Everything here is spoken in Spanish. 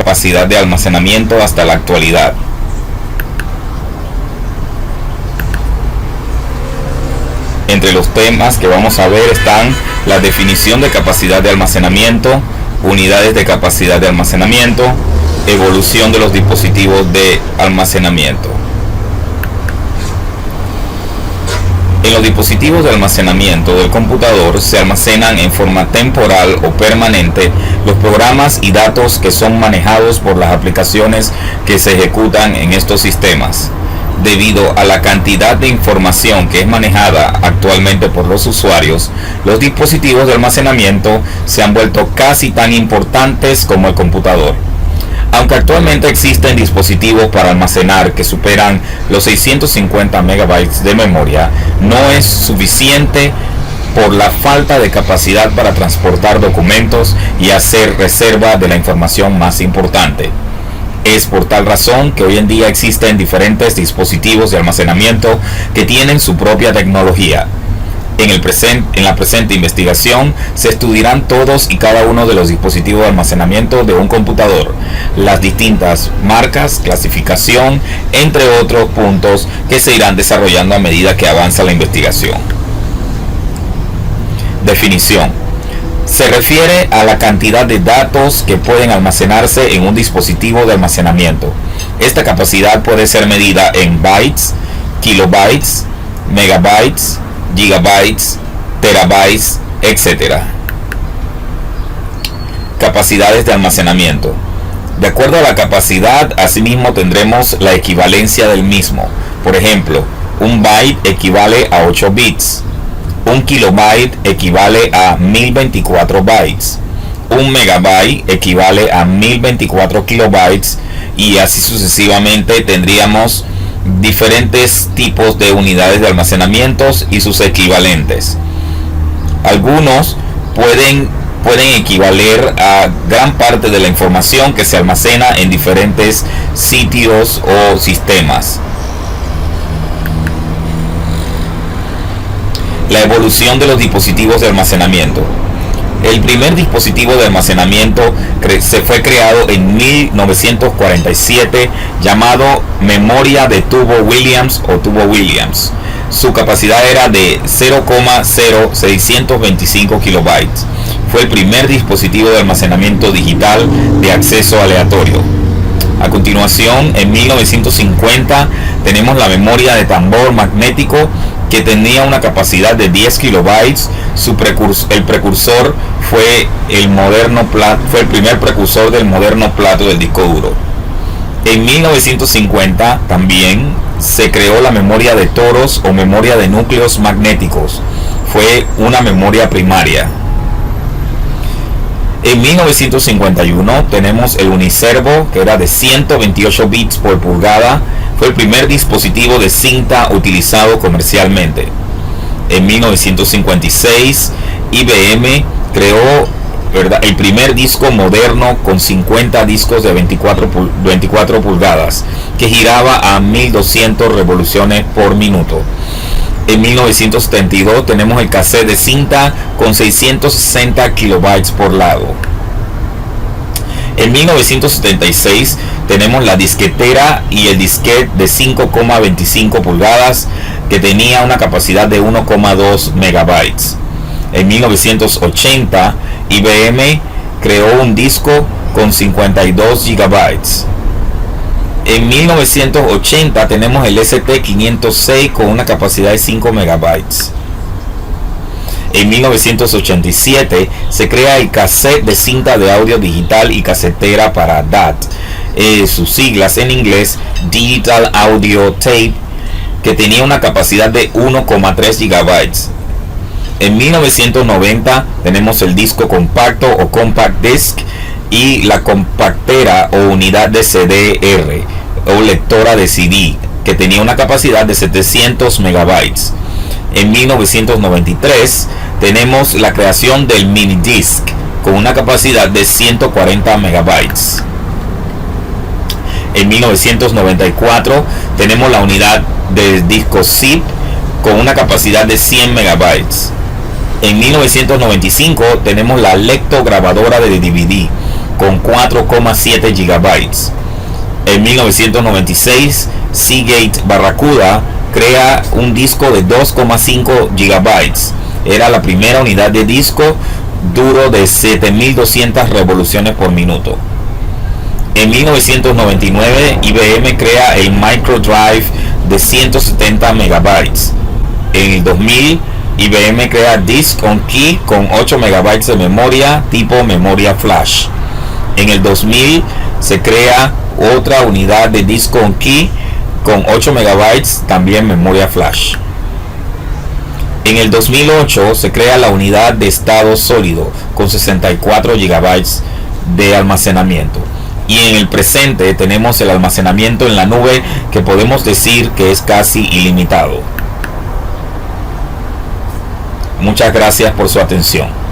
capacidad de almacenamiento hasta la actualidad. Entre los temas que vamos a ver están la definición de capacidad de almacenamiento, unidades de capacidad de almacenamiento, evolución de los dispositivos de almacenamiento. En los dispositivos de almacenamiento del computador se almacenan en forma temporal o permanente los programas y datos que son manejados por las aplicaciones que se ejecutan en estos sistemas. Debido a la cantidad de información que es manejada actualmente por los usuarios, los dispositivos de almacenamiento se han vuelto casi tan importantes como el computador. Aunque actualmente existen dispositivos para almacenar que superan los 650 megabytes de memoria, no es suficiente por la falta de capacidad para transportar documentos y hacer reserva de la información más importante. Es por tal razón que hoy en día existen diferentes dispositivos de almacenamiento que tienen su propia tecnología. En la presente investigación se estudiarán todos y cada uno de los dispositivos de almacenamiento de un computador, las distintas marcas, clasificación, entre otros puntos que se irán desarrollando a medida que avanza la investigación. Definición. Se refiere a la cantidad de datos que pueden almacenarse en un dispositivo de almacenamiento. Esta capacidad puede ser medida en bytes, kilobytes, megabytes, gigabytes, terabytes, etc. Capacidades de almacenamiento. De acuerdo a la capacidad, asimismo tendremos la equivalencia del mismo. Por ejemplo, un byte equivale a 8 bits. Un kilobyte equivale a 1024 bytes. Un megabyte equivale a 1024 kilobytes y así sucesivamente tendríamos diferentes tipos de unidades de almacenamiento y sus equivalentes. Algunos pueden equivaler a gran parte de la información que se almacena en diferentes sitios o sistemas. La evolución de los dispositivos de almacenamiento. El primer dispositivo de almacenamiento se fue creado en 1947 llamado memoria de tubo Williams o tubo Williams. Su capacidad era de 0,0625 kilobytes. Fue el primer dispositivo de almacenamiento digital de acceso aleatorio. A continuación, en 1950 tenemos la memoria de tambor magnético que tenía una capacidad de 10 kilobytes. El precursor fue el primer precursor del moderno plato del disco duro. En 1950 también se creó la memoria de toros o memoria de núcleos magnéticos. Fue una memoria primaria. En 1951 tenemos el Uniservo, que era de 128 bits por pulgada. Fue el primer dispositivo de cinta utilizado comercialmente. En 1956, IBM creó el primer disco moderno con 50 discos de 24 pulgadas, que giraba a 1200 revoluciones por minuto. En 1972 tenemos el cassette de cinta con 660 kilobytes por lado. En 1976 tenemos la disquetera y el disquete de 5,25 pulgadas que tenía una capacidad de 1,2 megabytes. En 1980 IBM creó un disco con 52 gigabytes. En 1980 tenemos el ST506 con una capacidad de 5 megabytes. En 1987 se crea el cassette de cinta de audio digital y casetera para DAT, sus siglas en inglés Digital Audio Tape, que tenía una capacidad de 1,3 gigabytes. En 1990 tenemos el disco compacto o compact disc y la compactera o unidad de CDR o lectora de CD, que tenía una capacidad de 700 megabytes. En 1993 tenemos la creación del mini disc con una capacidad de 140 megabytes. En 1994 tenemos la unidad de disco zip con una capacidad de 100 megabytes. En 1995 tenemos la lectograbadora de DVD con 4,7 gigabytes. En 1996, Seagate Barracuda crea un disco de 2,5 gigabytes. Era la primera unidad de disco duro de 7200 revoluciones por minuto. En 1999, IBM crea el Microdrive de 170 megabytes. En el 2000, IBM crea Disk on Key con 8 megabytes de memoria tipo memoria flash. En el 2000 se crea otra unidad de disco on key con 8 megabytes, también memoria flash. En el 2008 se crea la unidad de estado sólido con 64 gigabytes de almacenamiento. Y en el presente tenemos el almacenamiento en la nube, que podemos decir que es casi ilimitado. Muchas gracias por su atención.